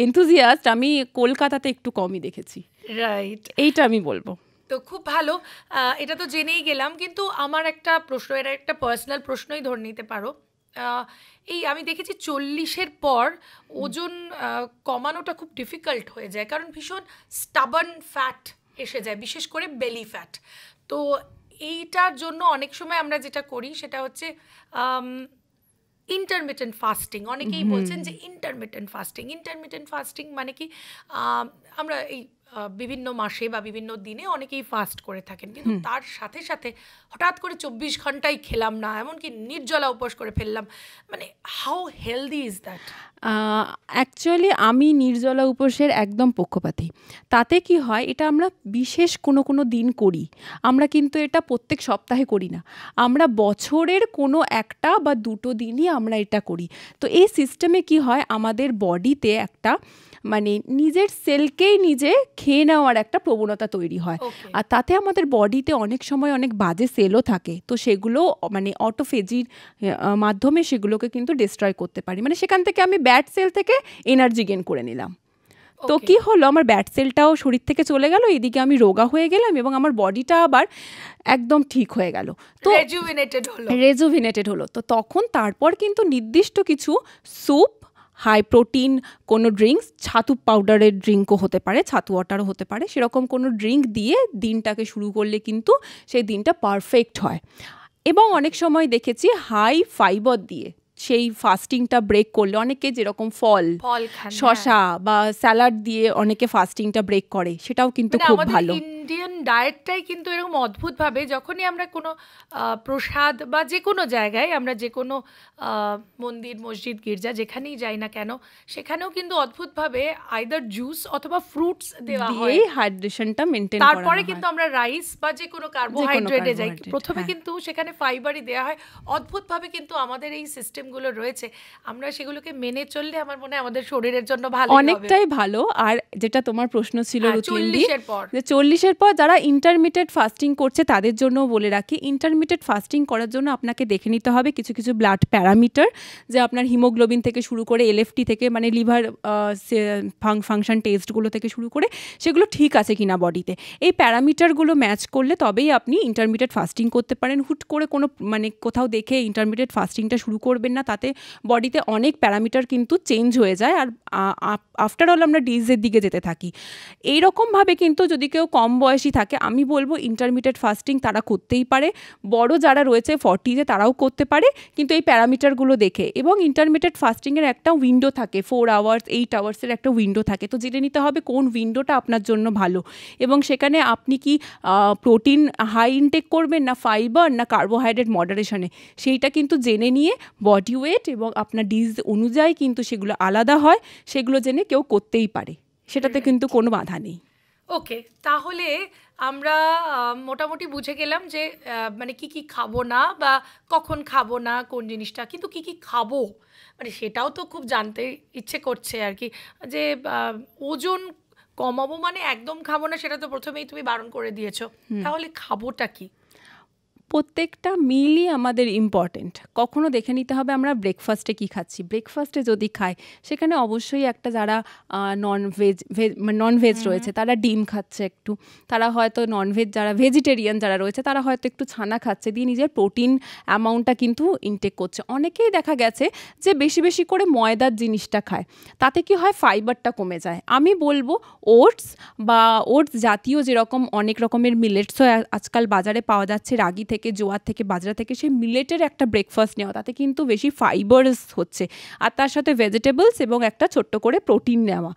Enthusiast আমি কলকাতাতে একটু কমই দেখেছি, রাইট, এইটা আমি বলবো। তো খুব ভালো, এটা তো জেনেই গেলাম। কিন্তু আমার একটা প্রশ্ন, এটা একটা পার্সোনাল প্রশ্নই ধরে নিতে পারো। এই আমি দেখেছি 40-এর পর ওজন কমানোটা খুব ডিফিকাল্ট হয়ে যায়, কারণ ভীষণ স্টাবার্ন ফ্যাট এসে যায়, বিশেষ করে বেলি ফ্যাট। তো এইটার জন্য অনেক সময় আমরা যেটা করি সেটা হচ্ছে ইন্টারমিটেন্ট ফাস্টিং। অনেকেই বলছেন যে ইন্টারমিটেন্ট ফাস্টিং মানে কি, আমরা এই বিভিন্ন মাসে বা বিভিন্ন দিনে অনেকেই ফাস্ট করে থাকেন, কিন্তু তার সাথে সাথে হঠাৎ করে 24 ঘন্টাই খেলাম না, এমনকি নির্জলা উপোস করে ফেললাম, মানে how healthy is that? Actually আমি নির্জলা উপোসের একদম পক্ষপাতী। তাতে কি হয়, এটা আমরা বিশেষ কোনো দিন করি, আমরা কিন্তু এটা প্রত্যেক সপ্তাহে করি না, আমরা বছরের কোনো একটা বা দুটো দিনই আমরা এটা করি। তো এই সিস্টেমে কি হয়, আমাদের বডিতে একটা মানে নিজের সেলকেই নিজে খেয়ে নেওয়ার একটা প্রবণতা তৈরি হয়। আর তাতে আমাদের বডিতে অনেক সময় অনেক বাজে সেলও থাকে, তো সেগুলো মানে অটোফেজির মাধ্যমে সেগুলোকে কিন্তু ডিস্ট্রয় করতে পারি। মানে সেখান থেকে আমি ব্যাড সেল থেকে এনার্জি গেন করে নিলাম, তো কি হলো, আমার ব্যাড সেলটাও শরীর থেকে চলে গেল, এদিকে আমি রোগা হয়ে গেলাম এবং আমার বডিটা আবার একদম ঠিক হয়ে গেল, তো রেজুভিনেটেড হলো। তো তখন তারপর কিন্তু নির্দিষ্ট কিছু স্যুপ, হাই প্রোটিন কোনো ড্রিঙ্কস, ছাতু পাউডারের ড্রিঙ্কও হতে পারে, ছাতু ওয়াটারও হতে পারে, সেরকম কোনো ড্রিঙ্ক দিয়ে দিনটাকে শুরু করলে কিন্তু সেই দিনটা পারফেক্ট হয়। এবং অনেক সময় দেখেছি হাই ফাইবার দিয়ে সেই ফাস্টিংটা ব্রেক করলে, অনেকে যেরকম ফল শসা বা স্যালাড দিয়ে অনেকে ফাস্টিংটা ব্রেক করে, সেটাও কিন্তু খুব ভালো। ইন্ডিয়ান ডায়েটটাই কিন্তু এরকম অদ্ভুতভাবে, যখনই আমরা কোনো প্রসাদ বা যে কোনো জায়গায়, আমরা যে কোনো মন্দির, মসজিদ, গির্জা যেখানেই যাই না কেন, সেখানেও কিন্তু অদ্ভুতভাবে আইদার জুস অথবা ফ্রুটস দেওয়া হয়, হাইড্রেশনটা মেনটেন করা হয়। তারপরে কিন্তু আমরা রাইস বা যে কোনো কার্বোহাইড্রেটে যাই, প্রথমে কিন্তু সেখানে ফাইবারই দেওয়া হয়। অদ্ভুতভাবে কিন্তু আমাদের এই সিস্টেমগুলো রয়েছে, আমরা সেগুলোকে মেনে চললে আমার মনে হয় আমাদের শরীরের জন্য ভালো, অনেকটাই ভালো। আর যেটা তোমার প্রশ্ন ছিল 40-এর পর, যে 40-এর পর যারা ইন্টারমিটেন্ট ফাস্টিং করছে তাদের জন্য বলে রাখি, ইন্টারমিটেন্ট ফাস্টিং করার জন্য আপনাকে দেখে নিতে হবে কিছু কিছু ব্লাড প্যারামিটার, যে আপনার হিমোগ্লোবিন থেকে শুরু করে এলএফটি থেকে মানে লিভার ফাংশন টেস্টগুলো থেকে শুরু করে সেগুলো ঠিক আছে কিনা বডিতে, এই প্যারামিটারগুলো ম্যাচ করলে তবেই আপনি ইন্টারমিটেন্ট ফাস্টিং করতে পারেন। হুট করে কোনো মানে কোথাও দেখে ইন্টারমিটেন্ট ফাস্টিংটা শুরু করবেন না, তাতে বডিতে অনেক প্যারামিটার কিন্তু চেঞ্জ হয়ে যায়, আর আফটার অল আমরা ডিজিজের দিকে যেতে থাকি। এইরকমভাবে কিন্তু যদি কেউ কম বয়সী থাকে, আমি বলবো ইন্টারমিটেন্ট ফাস্টিং তারা করতেই পারে, বড় যারা রয়েছে 40-তে তারাও করতে পারে, কিন্তু এই প্যারামিটারগুলো দেখে। এবং ইন্টারমিটেন্ট ফাস্টিংয়ের একটা উইন্ডো থাকে, 4 আওয়ার্স 8 আওয়ার্সের একটা উইন্ডো থাকে, তো জেনে নিতে হবে কোন উইন্ডোটা আপনার জন্য ভালো, এবং সেখানে আপনি কি প্রোটিন হাই ইনটেক করবেন না ফাইবার না কার্বোহাইড্রেট মডারেশনে, সেইটা কিন্তু জেনে নিয়ে বডি ওয়েট এবং আপনার ডিজিজ অনুযায়ী কিন্তু সেগুলো আলাদা হয়, সেগুলো জেনে কেউ করতেই পারে, সেটাতে কিন্তু কোনো বাধা নেই। ওকে, তাহলে আমরা মোটামুটি বুঝে গেলাম যে মানে কি খাবো না বা কখন খাবো না কোন জিনিসটা, কিন্তু কি খাবো মানে সেটাও তো খুব জানতে ইচ্ছে করছে আর কি, যে ওজন কমাবো মানে একদম খাবো না সেটা তো প্রথমেই তুমি বারণ করে দিয়েছো, তাহলে খাবোটা কি? প্রত্যেকটা মিলই আমাদের ইম্পর্টেন্ট। কখনো দেখে নিতে হবে আমরা ব্রেকফাস্টে কী খাচ্ছি। ব্রেকফাস্টে যদি খাই সেখানে অবশ্যই একটা যারা ননভেজ রয়েছে তারা ডিম খাচ্ছে একটু, তারা হয়তো ননভেজ যারা ভেজিটেরিয়ান যারা রয়েছে তারা হয়তো একটু ছানা খাচ্ছে, দিয়ে নিজের প্রোটিন অ্যামাউন্টটা কিন্তু ইনটেক করছে। অনেকেই দেখা গেছে যে বেশি বেশি করে ময়দার জিনিসটা খায়, তাতে কি হয় ফাইবারটা কমে যায়। আমি বলবো ওটস বা ওটস জাতীয় যেরকম অনেক রকমের মিলেটসও আজকাল বাজারে পাওয়া যাচ্ছে, রাগি থেকে, জোয়ার থেকে, বাজরা থেকে, সেই মিলেটের একটা ব্রেকফাস্ট নেওয়া, তাতে কিন্তু বেশি ফাইবারস হচ্ছে, আর তার সাথে ভেজিটেবলস এবং একটা ছোট্ট করে প্রোটিন নেওয়া,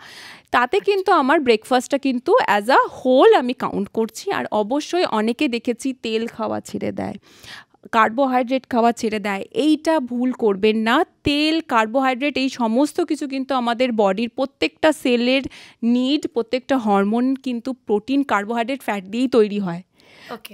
তাতে কিন্তু আমার ব্রেকফাস্টটা কিন্তু অ্যাজ আ হোল আমি কাউন্ট করছি। আর অবশ্যই অনেকে দেখেছি তেল খাওয়া ছেড়ে দেয়, কার্বোহাইড্রেট খাওয়া ছেড়ে দেয়, এইটা ভুল করবেন না। তেল, কার্বোহাইড্রেট এই সমস্ত কিছু কিন্তু আমাদের বডির প্রত্যেকটা সেলের নিড, প্রত্যেকটা হরমোন কিন্তু প্রোটিন, কার্বোহাইড্রেট, ফ্যাট দিয়েই তৈরি হয়।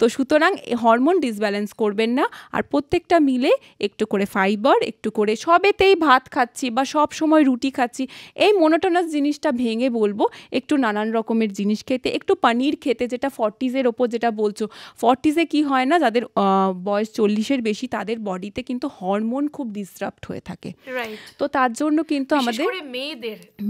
তো সুতরাং হরমোন ডিসব্যালেন্স করবেন না। আর প্রত্যেকটা মিলে একটু করে ফাইবার, একটু করে সবেতেই ভাত খাচ্ছি বা সব সময় রুটি খাচ্ছি, এই মোনোটোনাস জিনিসটা ভেঙে বলবো একটু নানান রকমের জিনিস খেতে, একটু পনির খেতে, যেটা 40s ওপর যেটা বলছো। 40s কি হয় না, যাদের বয়স 40-এর বেশি তাদের বডিতে কিন্তু হরমোন খুব ডিসরাপ্ট হয়ে থাকে। তো তার জন্য কিন্তু আমাদের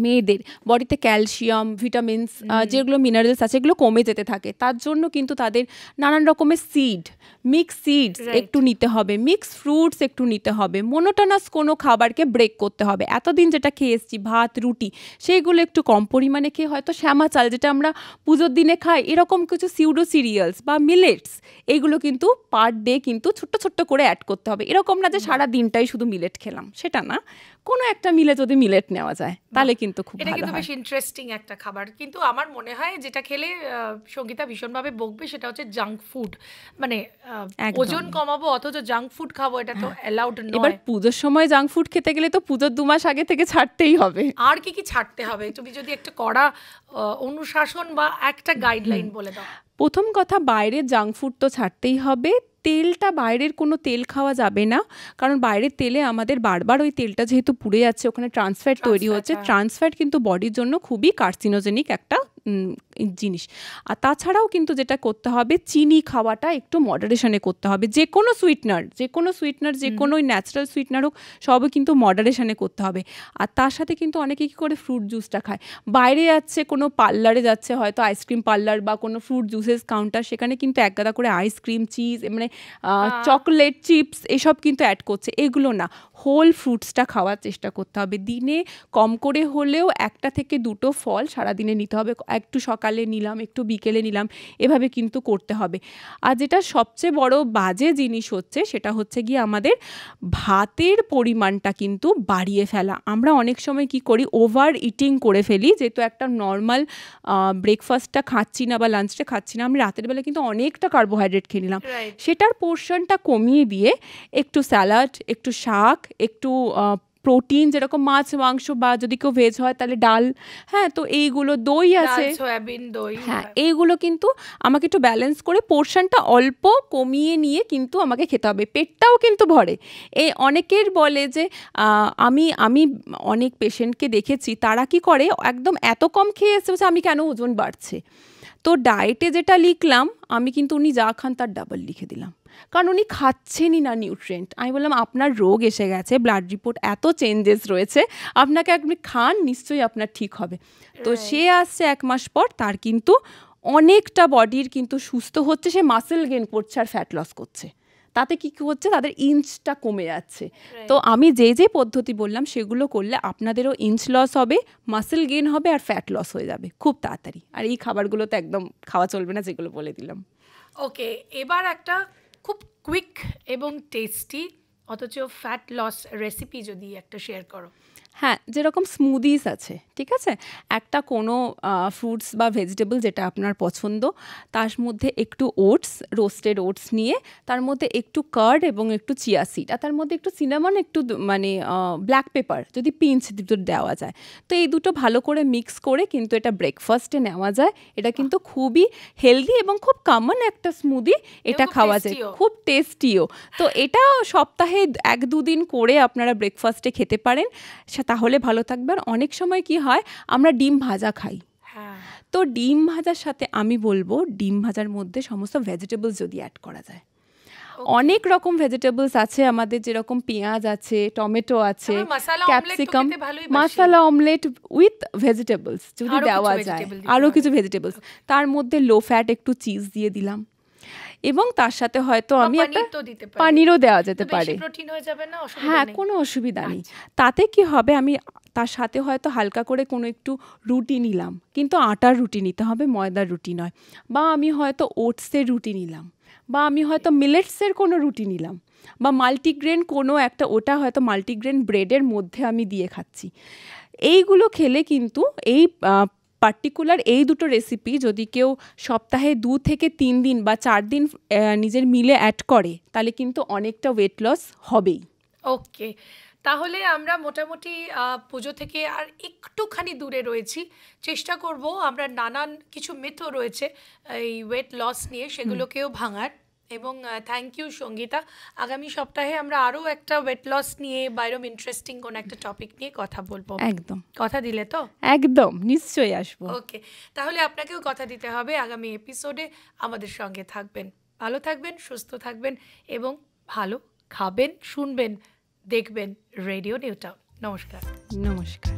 মেয়েদের বডিতে ক্যালসিয়াম, ভিটামিনস, যেগুলো মিনারেলস আছে এগুলো কমে যেতে থাকে। তার জন্য কিন্তু তাদের নানান রকমের মিক্স সিডস একটু নিতে হবে, মিক্স ফ্রুটস একটু নিতে হবে, মোনোটোনাস কোনো খাবারকে ব্রেক করতে হবে। এতদিন যেটা খেয়ে এসেছি ভাত রুটি, সেইগুলো একটু কম পরিমাণে খেয়ে, হয়তো শ্যামা চাল যেটা আমরা পুজোর দিনে খাই, এরকম কিছু সিউডো সিরিয়ালস বা মিলেটস, এইগুলো কিন্তু পার ডে কিন্তু ছোট্ট ছোট্ট করে অ্যাড করতে হবে। এরকম না যে সারা দিনটাই শুধু মিলেট খেলাম, সেটা না, কোনো একটা মিলে যদি মিলেট নেওয়া যায় তাহলে কিন্তু খুব ভালো হয়। এটা কিন্তু বেশ ইন্টারেস্টিং একটা খাবার। কিন্তু আমার মনে হয় যেটা খেলে সঙ্গীতা ভীষণভাবে বকবে সেটা হচ্ছে জাঙ্ক ফুড। মানে ওজন কমাবো অথচ জাঙ্ক ফুড খাবো, এটা তো অ্যালাউড নয়। এবার পুজোর সময় জাঙ্ক ফুড খেতে গেলে তো পুজোর 2 মাস আগে থেকে ছাড়তেই হবে। আর কি কি ছাড়তে হবে তুমি যদি একটা কড়া অনুশাসন বা একটা গাইডলাইন বলে দাও। প্রথম কথা, বাইরের জাঙ্ক ফুড তো ছাড়তেই হবে। তেলটা, বাইরের কোনো তেল খাওয়া যাবে না, কারণ বাইরের তেলে আমাদের বারবার ওই তেলটা যেহেতু পুড়ে যাচ্ছে, ওখানে ট্রান্সফ্যাট তৈরি হচ্ছে। ট্রান্সফ্যাট কিন্তু বডির জন্য খুবই কার্সিনোজেনিক একটা জিনিস। আর তাছাড়াও কিন্তু যেটা করতে হবে, চিনি খাওয়াটা একটু মডারেশনে করতে হবে। যে কোনো সুইটনার, যে কোনো ন্যাচারাল সুইটনার হোক, সবই কিন্তু মডারেশনে করতে হবে। আর তার সাথে কিন্তু অনেকে কী করে ফ্রুট জুসটা খায়, বাইরে যাচ্ছে কোনো পার্লারে যাচ্ছে, হয়তো আইসক্রিম পার্লার বা কোনো ফ্রুট জুসেস কাউন্টার, সেখানে কিন্তু এক গাদা করে আইসক্রিম, চিজ, মানে চকলেট, চিপস এসব কিন্তু অ্যাড করছে। এগুলো না, হোল ফ্রুটসটা খাওয়ার চেষ্টা করতে হবে। দিনে কম করে হলেও 1 থেকে 2 ফল সারাদিনে নিতে হবে। একটু সকালে নিলাম, একটু বিকেলে নিলাম, এভাবে কিন্তু করতে হবে। আর যেটা সবচেয়ে বড় বাজে জিনিস হচ্ছে, সেটা হচ্ছে গিয়ে আমাদের ভাতের পরিমাণটা কিন্তু বাড়িয়ে ফেলা। আমরা অনেক সময় কি করি, ওভার ইটিং করে ফেলি। যেহেতু একটা নর্মাল ব্রেকফাস্টটা খাচ্ছি না বা লাঞ্চটা খাচ্ছি না, আমি রাতের বেলা কিন্তু অনেকটা কার্বোহাইড্রেট খেয়ে নিলাম। সেটার পোর্শনটা কমিয়ে দিয়ে একটু স্যালাড, একটু শাক, একটু প্রোটিন, যেরকম মাছ মাংস, বা যদি কেউ ভেজ হয় তাহলে ডাল, হ্যাঁ, তো এইগুলো, দই আছে, সয়াবিন দই, হ্যাঁ, এইগুলো কিন্তু আমাকে একটু ব্যালেন্স করে পোর্শনটা অল্প কমিয়ে নিয়ে কিন্তু আমাকে খেতে হবে। পেটটাও কিন্তু ভরে। এই অনেকের বলে যে আমি অনেক পেশেন্টকে দেখেছি, তারা কি করে, একদম এত কম খেয়ে এসেছে, আমি কেন ওজন বাড়ছে। তো ডায়েটে যেটা লিখলাম আমি, কিন্তু উনি যা খান তার ডাবল লিখে দিলাম, কারণ উনি খাচ্ছেনই না নিউট্রিয়েন্ট। আমি বললাম আপনার রোগ এসে গেছে, ব্লাড রিপোর্ট এত চেঞ্জেস রয়েছে, আপনাকে আপনি খান, নিশ্চয়ই আপনার ঠিক হবে। তো সে আসছে 1 মাস পর, তার কিন্তু অনেকটা বডির কিন্তু সুস্থ হচ্ছে, সে মাসেল গেইন করছে আর ফ্যাট লস করছে। তাতে কি হচ্ছে, তাদের ইঞ্চটা কমে যাচ্ছে। তো আমি যে পদ্ধতি বললাম সেগুলো করলে আপনাদেরও ইঞ্চ লস হবে, মাসেল গেইন হবে, আর ফ্যাট লস হয়ে যাবে খুব তাড়াতাড়ি। আর এই খাবারগুলো তো একদম খাওয়া চলবে না, যেগুলো বলে দিলাম। ওকে, এবার একটা খুব কুইক এবং টেস্টি অথচ ফ্যাট লস রেসিপি যদি একটা শেয়ার করো। হ্যাঁ, যেরকম স্মুদিস আছে, ঠিক আছে, একটা কোনো ফ্রুটস বা ভেজিটেবল যেটা আপনার পছন্দ, তার মধ্যে একটু রোস্টেড ওটস নিয়ে, তার মধ্যে একটু কার্ড এবং একটু চিয়া সিড, আর তার মধ্যে একটু সিনামন, একটু মানে ব্ল্যাক পেপার যদি পিঞ্চ দুটো দেওয়া যায়। তো এই দুটো ভালো করে মিক্স করে কিন্তু এটা ব্রেকফাস্টে নেওয়া যায়। এটা কিন্তু খুবই হেলদি এবং খুব কমন একটা স্মুদি, এটা খাওয়া যায়, খুব টেস্টিও। তো এটা সপ্তাহে 1-2 দিন করে আপনারা ব্রেকফাস্টে খেতে পারেন, তাহলে ভালো থাকবে। আর অনেক সময় কি হয়, আমরা ডিম ভাজা খাই, তো ডিম ভাজার সাথে আমি বলবো ডিম ভাজার মধ্যে সমস্ত ভেজিটেবলস যদি অ্যাড করা যায়। অনেক রকম ভেজিটেবলস আছে আমাদের, যেরকম পেঁয়াজ আছে, টমেটো আছে, capsicum, masala omelette with vegetables যদি দেওয়া যায়, আরও কিছু ভেজিটেবলস, তার মধ্যে লো ফ্যাট একটু চিজ দিয়ে দিলাম, এবং তার সাথে হয়তো আমি একটা পানিরও দেওয়া যেতে পারে, হ্যাঁ, কোনো অসুবিধা নেই। তাতে কি হবে, আমি তার সাথে হয়তো হালকা করে কোনো একটু রুটি নিলাম, কিন্তু আটার রুটি নিতে হবে, ময়দার রুটি নয়। বা আমি হয়তো ওটসের রুটি নিলাম, বা আমি হয়তো মিলেটসের কোনো রুটি নিলাম, বা মাল্টিগ্রেন কোনো একটা, ওটা হয়তো মাল্টিগ্রেন ব্রেডের মধ্যে আমি দিয়ে খাচ্ছি। এইগুলো খেলে কিন্তু এই পার্টিকুলার এই দুটো রেসিপি যদি কেউ সপ্তাহে 2 থেকে 3 দিন বা 4 দিন নিজের মিলে অ্যাড করে, তাহলে কিন্তু অনেকটা ওয়েট লস হবেই। ওকে, তাহলে আমরা মোটামুটি পুজো থেকে আর একটুখানি দূরে রয়েছি। চেষ্টা করব আমরা নানান কিছু মিথও রয়েছে এই ওয়েট লস নিয়ে, সেগুলোকেও ভাঙার। এবং থ্যাংক ইউ সঙ্গীতা। আগামী সপ্তাহে আমরা আরও একটা ওয়েট লস নিয়ে বা এরকম ইন্টারেস্টিং কোনো একটা টপিক নিয়ে কথা বলবো। একদম কথা দিলে তো? একদম, নিশ্চয়ই আসবো। ওকে, তাহলে আপনাকেও কথা দিতে হবে, আগামী এপিসোডে আমাদের সঙ্গে থাকবেন। ভালো থাকবেন, সুস্থ থাকবেন এবং ভালো খাবেন, শুনবেন, দেখবেন রেডিও নিউ টাউন। নমস্কার। নমস্কার।